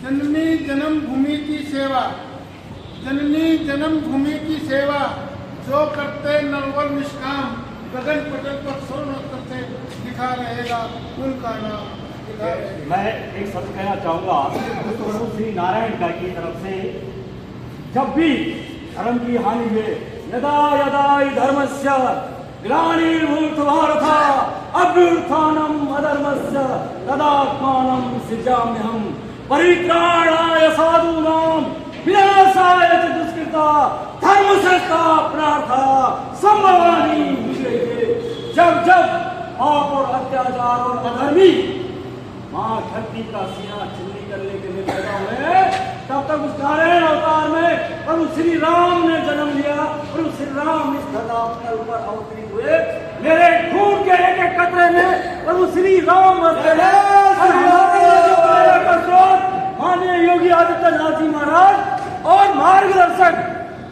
जननी जन्मभूमि की सेवा, जननी जन्मभूमि की सेवा, जो करते नवल निष्काम, गगन पटल पर स्वर्ण अक्षर से लिखा रहेगा उनका नाम। मैं एक शब्द कहना चाहूँगा प्रभु श्री नारायण का की तरफ से, जब भी धर्म की हानि हुए, यदा यदा धर्मस्य ग्लानिर्भूत भारत अभ्युत्थानम अधर्मस्य तदात्मानं सृजाम्यहम् परित्राणाय साधूनां विनाशाय च दुष्कृता धर्म संस्थापनार्था संभवामि युगे। जब जब पाप और अत्याचार और अधर्मी माँ धरती का सीना छिन्नी करने के लिए पैदा हुए, तब तक उस नारायण अवतार में प्रभु श्री राम ने जन्म लिया। प्रभु श्री राम इस धरती के ऊपर अवतरित हुए। मेरे खून के एक एक कतरे में प्रभु श्री राम माननीय योगी आदित्यनाथ जी महाराज और मार्गदर्शक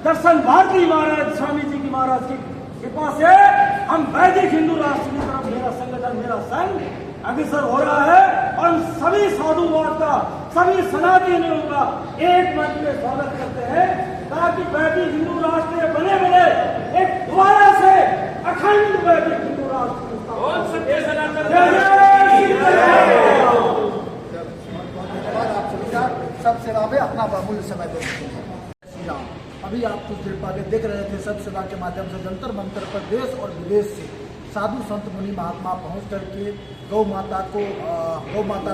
दर्शन भारती महाराज स्वामी जी की महाराज की कृपा से हम वैदिक हिंदू राष्ट्र की तरफ मेरा संगठन, मेरा संघ अग्रसर हो रहा है और हम सभी साधुवाद का, सभी सनातनियों का एक मंच में स्वागत करते हैं, ताकि वैदिक हिंदू राष्ट्र बने बने एक दोबारा से अखंड वैदिक हिंदू राष्ट्र सब सेवा में अपना बहुमूल्य समय देते हैं। श्री राम, अभी आप कुछ देर पहले देख रहे थे सब सेवा के माध्यम से जंतर मंतर पर देश और विदेश से साधु संत मुनि महात्मा पहुंच करके गौ माता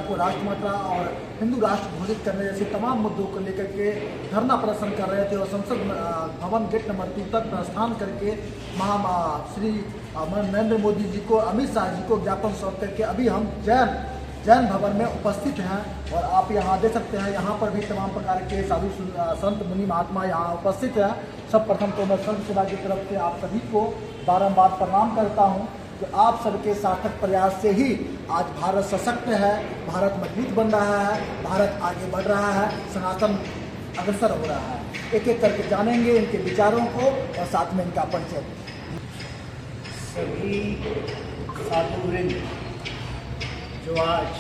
को राष्ट्रमाता और हिंदू राष्ट्र घोषित करने जैसे तमाम मुद्दों को लेकर के धरना प्रदर्शन कर रहे थे और संसद भवन गेट नंबर 2 तक प्रस्थान करके श्री नरेंद्र मोदी जी को, अमित शाह जी को ज्ञापन सौंप करके अभी हम जैन भवन में उपस्थित हैं। और आप यहाँ देख सकते हैं, यहाँ पर भी तमाम प्रकार के साधु संत मुनि महात्मा यहाँ उपस्थित हैं। सब प्रथम तो मैं संत सेवा की तरफ से आप सभी को बारंबार प्रणाम करता हूँ कि आप सबके सार्थक प्रयास से ही आज भारत सशक्त है, भारत मजबूत बन रहा है, भारत आगे बढ़ रहा है, सनातन अग्रसर हो रहा है। एक एक करके जानेंगे इनके विचारों को और साथ में इनका परिचय। सभी साधुवृंद जो आज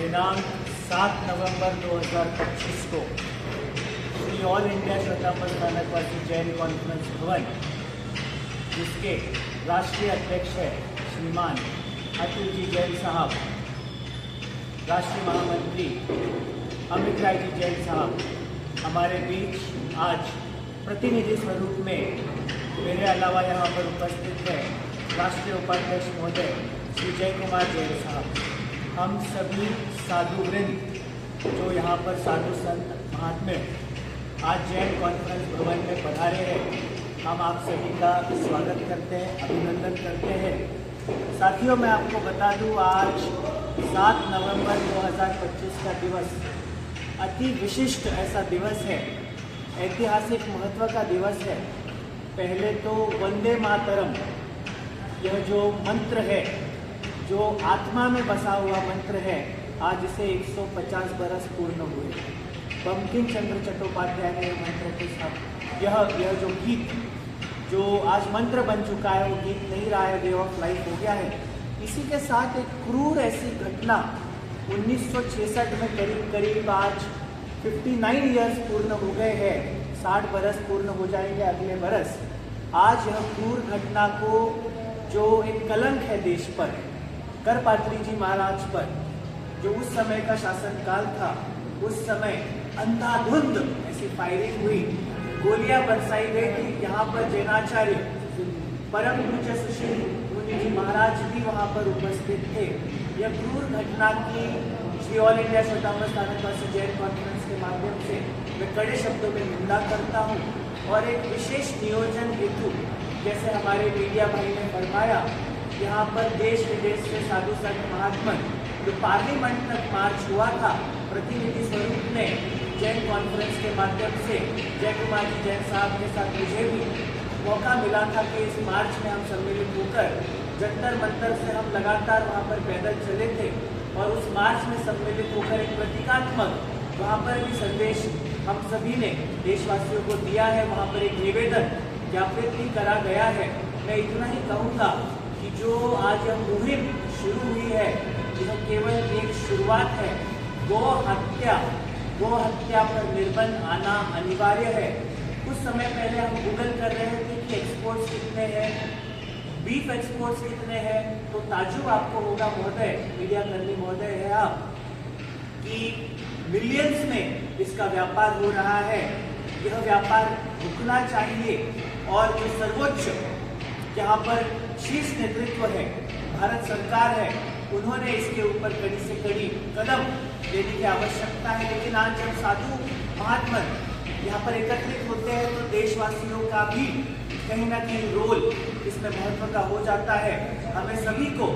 दिनांक 7 नवंबर 2025 को Shri all India Shwetambar Sthanakvasi Jain conference Bhawan, जिसके राष्ट्रीय अध्यक्ष है श्रीमान अतुल जी जैन साहब, राष्ट्रीय महामंत्री अमित राय जी जैन साहब हमारे बीच आज प्रतिनिधि स्वरूप में मेरे अलावा यहाँ पर उपस्थित है राष्ट्रीय उपाध्यक्ष महोदय श्री जय कुमार जैन साहब। हम सभी साधुवृंद जो यहाँ पर साधु संत महात्मा आज जैन कॉन्फ्रेंस भवन में पधारे हैं, हम आप सभी का स्वागत करते हैं, अभिनंदन करते हैं। साथियों, मैं आपको बता दूं, आज 7 नवंबर 2025 का दिवस अति विशिष्ट ऐसा दिवस है, ऐतिहासिक महत्व का दिवस है। पहले तो वंदे मातरम, यह जो मंत्र है, जो आत्मा में बसा हुआ मंत्र है, आज इसे 150 बरस पूर्ण हुए। बंकिम चंद्र चट्टोपाध्याय ने मंत्र के साथ यह जो गीत जो आज मंत्र बन चुका है, वो गीत नहीं रहा है, वे ऑफ लाइफ हो गया है। इसी के साथ एक क्रूर ऐसी घटना 1966 में करीब आज 59 ईयर्स पूर्ण हो गए हैं, 60 बरस पूर्ण हो जाएंगे अगले बरस। आज यह क्रूर घटना को, जो एक कलंक है देश पर, करपात्री जी महाराज पर, जो उस समय का शासनकाल था, उस समय अंधाधुंध ऐसी फायरिंग हुई, गोलियां बरसाई गई थी। यहाँ पर जैनाचार्य परम पूज्य सुशील मुनि जी महाराज भी वहाँ पर उपस्थित थे। यह क्रूर घटना की Shri all India Shwetambar Sthanakvasi Jain conference के माध्यम से मैं कड़े शब्दों में निंदा करता हूँ और एक विशेष नियोजन हेतु, जैसे हमारे मीडिया भाई ने फरमाया, यहाँ पर देश विदेश से साधु संत महात्मा जो पार्लियामेंट तक मार्च हुआ था, प्रतिनिधि स्वरूप में जैन कॉन्फ्रेंस के माध्यम से जय कुमार जी जैन साहब के साथ मुझे भी मौका मिला था कि इस मार्च में हम सम्मिलित होकर जंतर मंतर से हम लगातार वहाँ पर पैदल चले थे और उस मार्च में सम्मिलित होकर एक प्रतीकात्मक वहाँ पर भी संदेश हम सभी ने देशवासियों को दिया है। वहाँ पर एक निवेदन ज्ञापित भी करा गया है। मैं इतना ही कहूँगा कि जो आज यह मुहिम शुरू हुई है, यह केवल एक शुरुआत है। गौ हत्या पर निर्बंध आना अनिवार्य है। कुछ समय पहले हम गूगल कर रहे थे कि एक्सपोर्ट्स कितने हैं, बीफ एक्सपोर्ट्स कितने हैं, तो ताज्जुब आपको होगा महोदय, मीडिया कर्मी महोदय है आप, कि मिलियंस में इसका व्यापार हो रहा है। यह व्यापार रुकना चाहिए और जो सर्वोच्च यहाँ पर शीर्ष नेतृत्व है, भारत सरकार है, उन्होंने इसके ऊपर कड़ी से कड़ी कदम लेने की आवश्यकता है। लेकिन आज जब साधु महात्मा यहाँ पर एकत्रित होते हैं तो देशवासियों का भी कहीं ना कहीं रोल इसमें महत्व का हो जाता है। हमें सभी को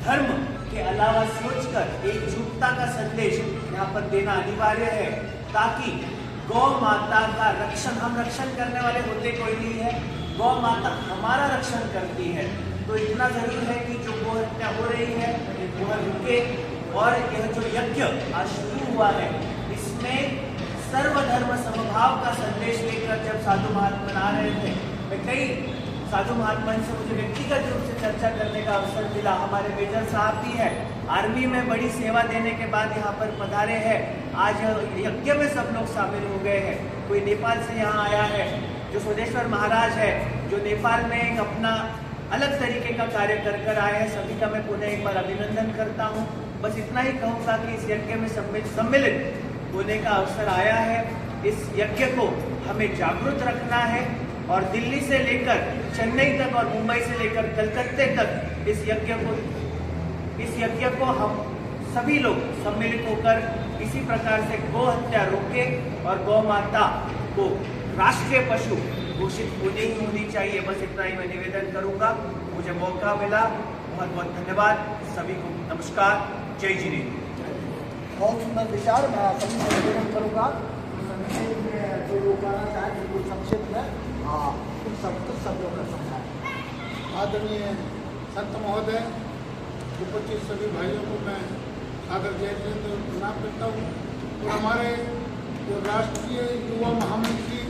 धर्म के अलावा सोचकर एकजुटता का संदेश यहाँ पर देना अनिवार्य है, ताकि गौ माता का रक्षण, हम रक्षण करने वाले होते कोई नहीं है, गौ माता हमारा रक्षण करती है। तो इतना जरूर है कि जो गौ हत्या हो रही है वह रुके, और यह जो यज्ञ आज शुरू हुआ है इसमें सर्वधर्म समभाव का संदेश लेकर जब साधु महात्मा आ रहे थे, मैं कई साधु महात्मा से मुझे व्यक्तिगत रूप से चर्चा करने का अवसर मिला। हमारे मेजर साहब भी है, आर्मी में बड़ी सेवा देने के बाद यहाँ पर पधारे हैं। आज यज्ञ में सब लोग शामिल हो गए हैं। कोई नेपाल से यहाँ आया है, जो सोदेश्वर महाराज है, जो नेपाल में एक अपना अलग तरीके का कार्य कर आए हैं। सभी का मैं पुनः एक बार अभिनंदन करता हूँ। बस इतना ही कहूँगा कि इस यज्ञ में सम्मिलित होने का अवसर आया है। इस यज्ञ को हमें जागरूक रखना है और दिल्ली से लेकर चेन्नई तक और मुंबई से लेकर कलकत्ते तक इस यज्ञ को हम सभी लोग सम्मिलित होकर इसी प्रकार से गौ हत्या रोके और गौ माता को राष्ट्रीय पशु घोषित होनी चाहिए। बस इतना ही मैं निवेदन करूंगा। मुझे मौका मिला, बहुत बहुत धन्यवाद। सभी को नमस्कार, जय जिनेन्द्र। बहुत सुंदर विचार, मैं सभी को निवेदन करूँगा। संक्षेप में जो लोग कहना चाहें बिल्कुल संक्षेप में कुछ शब्दों का समझाएं। आदरणीय संत महोदय, उपस्थित सभी भाइयों को मैं सादर जय जिनेन्द्र प्रणाम करता हूँ। और हमारे जो राष्ट्रीय युवा महामंत्री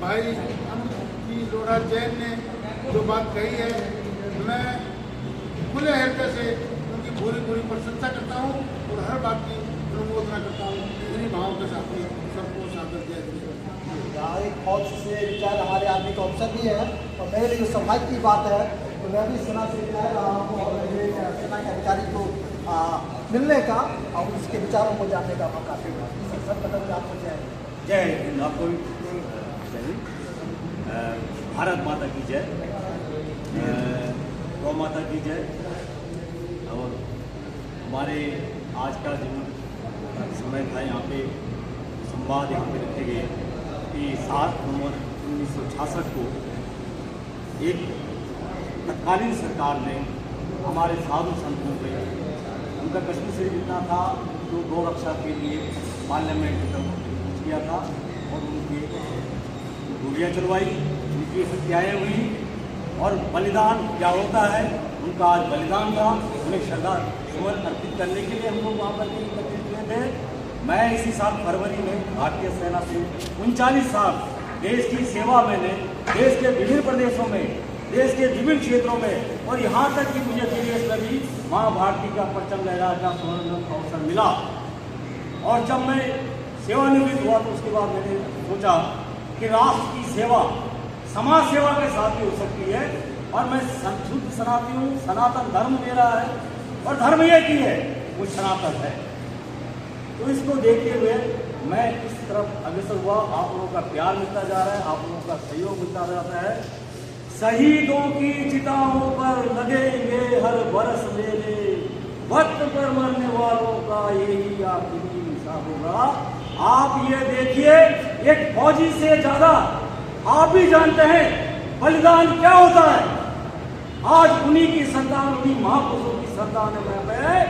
भाई अनुजी लोढ़ा जैन ने जो बात कही है, मैं खुले हृदय से उनकी पूरी प्रशंसा करता हूँ और हर बात की अनुमोदना करता हूँ। इन्हीं भावों के साथ में सबको सादर जय जिनेन्द्र। एक बहुत से विचार हमारे आदमी का अवसर भी है, और मेरे लिए सौभाग्य की बात है तो मैं भी सेना से कह रहा हूँ और मेरे सेना के अधिकारी को मिलने का और उसके विचारों को जानने का मौका देगा। सब कदम आपको जय। जय हिंद। आपको भी भारत माता की जय, गौ माता की जय। और हमारे आज का जो समय था, यहाँ पे संवाद यहाँ पे रखे गए कि 7 नवंबर 1966 को एक तत्कालीन सरकार ने हमारे साधु संतों पे, उनका कश्मीर शरीफ इतना था जो गौ रक्षा के लिए पार्लियामेंट तक किया था और उनकी गोलियाँ चलवाई, उनकी हत्याएँ हुई। और बलिदान क्या होता है, उनका आज बलिदान था। उन्हें श्रद्धा सुमन अर्पित करने के लिए हम लोग वहाँ पर एकत्रित हुए थे। मैं इसी साल फरवरी में भारतीय सेना से 39 साल देश की सेवा मैंने देश के विभिन्न प्रदेशों में, देश के विभिन्न क्षेत्रों में, और यहाँ तक कि मुझे विदेश में भी माँ भारती का परचम लहराने का स्वर्ण का अवसर मिला। और जब मैं सेवानिवृत्त हुआ तो उसके बाद मैंने सोचा कि राष्ट्र की सेवा समाज सेवा के साथ भी हो सकती है, और मैं शुद्ध सनातनी हूँ, सनातन धर्म मेरा है और धर्म एक ही है, वो सनातन है। तो इसको देखते हुए मैं इस तरफ अग्रसर हुआ। आप लोगों का प्यार मिलता जा रहा है, आप लोगों का सहयोग मिलता जाता है। शहीदों की चिताओं पर लगेंगे हर बरस मेले, वक्त पर मरने वालों का यही आखिरी हिसाब होगा। आप ये देखिए, एक फौजी से ज्यादा आप भी जानते हैं बलिदान क्या होता है। आज उन्हीं की संतान, उन्हीं महापुरुषों की संतान है,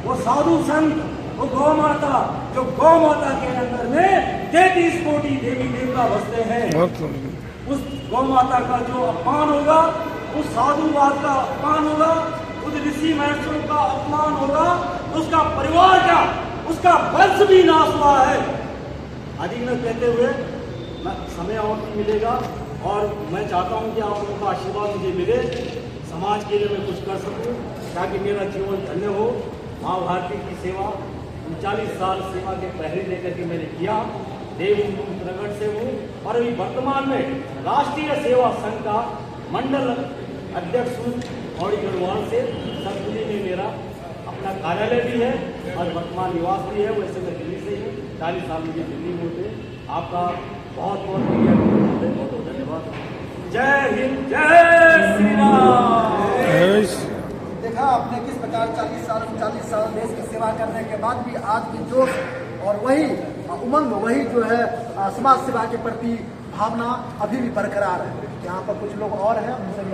वो साधु संत, वो गौ माता, जो गौ माता के अंदर में 33 कोटि देवी देवता बसते हैं। उस गौ माता का जो अपमान होगा, उस साधुवाद का अपमान होगा, उस ऋषि महर्षियों का अपमान होगा, उसका परिवार का, उसका वंश भी नाश हुआ है। अधिक में कहते हुए समय और नहीं मिलेगा, और मैं चाहता हूं कि आप लोगों का आशीर्वाद मुझे मिले, समाज के लिए मैं कुछ कर सकूं, ताकि मेरा जीवन धन्य हो। माँ भारती की सेवा, 40 साल सेवा के प्रहरी लेकर के मैंने किया। देवभूमि उत्तराखंड से हूँ और अभी वर्तमान में राष्ट्रीय सेवा संघ का मंडल अध्यक्ष हूँ औड़ी गढ़वाल से। सरगुजी में मेरा अपना कार्यालय भी है और वर्तमान निवास भी है। वैसे मैं दिल्ली से हूँ, 40 साल मुझे दिल्ली में होते। आपका बहुत बहुत बहुत धन्यवाद। जय हिंद, जय श्री राम। देखा आपने किस प्रकार 40 साल देश की सेवा करने के बाद भी आज भी जोश और वही उमंग, वही जो है समाज सेवा के प्रति भावना अभी भी बरकरार है। यहाँ पर कुछ लोग और हैं, उनसे भी